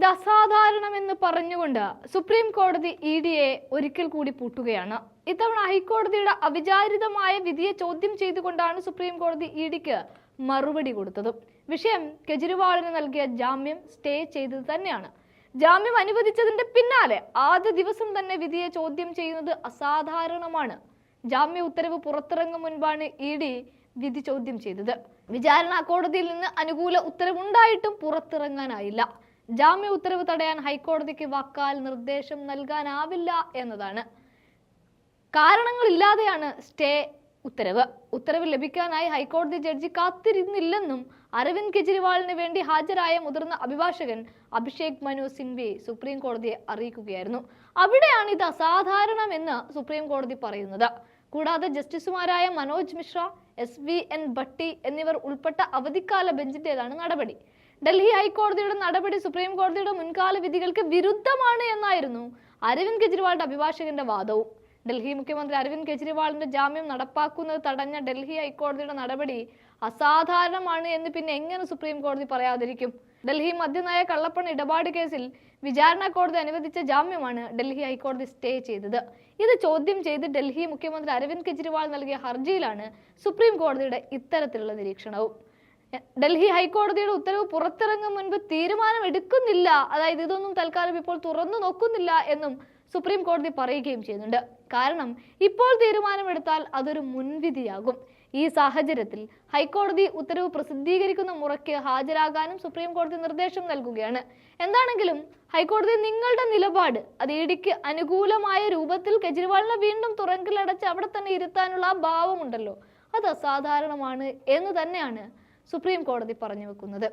ഇത് അസാധാരണമെന്ന് പറഞ്ഞുകൊണ്ട് സുപ്രീം കോടതി ഇഡിയെ ഒരിക്കൽ കൂടി പൂട്ടുകയാണ്. ഇത്തവണ ഹൈക്കോടതിയുടെ അവിചാരിതമായ വിധിയെ ചോദ്യം ചെയ്തുകൊണ്ടാണ് സുപ്രീം കോടതി ഇഡിക്ക് മറുപടി കൊടുത്തത്. വിഷയം കെജ്രിവാളിന് നൽകിയ ജാമ്യം സ്റ്റേ ചെയ്തത് തന്നെയാണ്. ജാമ്യം അനുവദിച്ചതിന്റെ പിന്നാലെ ആദ്യ ദിവസം തന്നെ വിധിയെ ചോദ്യം ചെയ്യുന്നത് അസാധാരണമാണ്. ജാമ്യ ഉത്തരവ് പുറത്തിറങ്ങും മുൻപാണ് ഇഡി വിധി ചോദ്യം ചെയ്തത്. വിചാരണ കോടതിയിൽ നിന്ന് അനുകൂല ഉത്തരവുണ്ടായിട്ടും പുറത്തിറങ്ങാനായില്ല. ജാമ്യ ഉത്തരവ് തടയാൻ ഹൈക്കോടതിക്ക് വാക്കാൽ നിർദ്ദേശം നൽകാനാവില്ല എന്നതാണ്. കാരണങ്ങളില്ലാതെയാണ് സ്റ്റേ ഉത്തരവ് ലഭിക്കാനായി ഹൈക്കോടതി ജഡ്ജി കാത്തിരുന്നില്ലെന്നും അരവിന്ദ് കെജ്രിവാളിന് വേണ്ടി ഹാജരായ മുതിർന്ന അഭിഭാഷകൻ അഭിഷേക് മനു സിംഗ്വി സുപ്രീം കോടതിയെ അറിയിക്കുകയായിരുന്നു. അവിടെയാണ് ഇത് അസാധാരണമെന്ന് സുപ്രീം കോടതി പറയുന്നത്. കൂടാതെ ജസ്റ്റിസുമാരായ മനോജ് മിശ്ര, SVN ഭട്ടി എന്നിവർ ഉൾപ്പെട്ട അവധിക്കാല ബെഞ്ചിന്റേതാണ് നടപടി. ഡൽഹി ഹൈക്കോടതിയുടെ നടപടി സുപ്രീം കോടതിയുടെ മുൻകാല വിധികൾക്ക് വിരുദ്ധമാണ് എന്നായിരുന്നു അരവിന്ദ് കെജ്രിവാളിന്റെ അഭിഭാഷകന്റെ വാദവും. ഡൽഹി മുഖ്യമന്ത്രി അരവിന്ദ് കെജ്രിവാളിന്റെ ജാമ്യം നടപ്പാക്കുന്നത് തടഞ്ഞ ഡൽഹി ഹൈക്കോടതിയുടെ നടപടി അസാധാരണമാണ് എന്ന് പിന്നെ എങ്ങനെ സുപ്രീം കോടതി പറയാതിരിക്കും? ഡൽഹി മദ്യനയ കള്ളപ്പണ ഇടപാട് കേസിൽ വിചാരണ കോടതി അനുവദിച്ച ജാമ്യമാണ് ഡൽഹി ഹൈക്കോടതി സ്റ്റേ ചെയ്തത്. ഇത് ചോദ്യം ചെയ്ത് ഡൽഹി മുഖ്യമന്ത്രി അരവിന്ദ് കെജ്രിവാൾ നൽകിയ ഹർജിയിലാണ് സുപ്രീം കോടതിയുടെ ഇത്തരത്തിലുള്ള നിരീക്ഷണവും. ഡൽഹി ഹൈക്കോടതിയുടെ ഉത്തരവ് പുറത്തിറങ്ങും മുൻപ് തീരുമാനം എടുക്കുന്നില്ല, അതായത് ഇതൊന്നും തൽക്കാലം ഇപ്പോൾ തുറന്നു നോക്കുന്നില്ല എന്നും സുപ്രീം കോടതി പറയുകയും ചെയ്യുന്നുണ്ട്. കാരണം ഇപ്പോൾ തീരുമാനമെടുത്താൽ അതൊരു മുൻവിധിയാകും. ഈ സാഹചര്യത്തിൽ ഹൈക്കോടതി ഉത്തരവ് പ്രസിദ്ധീകരിക്കുന്ന മുറയ്ക്ക് ഹാജരാകാനും സുപ്രീം കോടതി നിർദ്ദേശം നൽകുകയാണ്. എന്താണെങ്കിലും ഹൈക്കോടതി നിങ്ങളുടെ നിലപാട് അത് ഇഡിക്ക് അനുകൂലമായ രൂപത്തിൽ കെജ്രിവാളിനെ വീണ്ടും തുറങ്കിലടച്ച് അവിടെ തന്നെ ഇരുത്താനുള്ള ആ ഭാവമുണ്ടല്ലോ, അത് അസാധാരണമാണ് എന്ന് തന്നെയാണ് സുപ്രീം കോടതി പറഞ്ഞു വെക്കുന്നത്.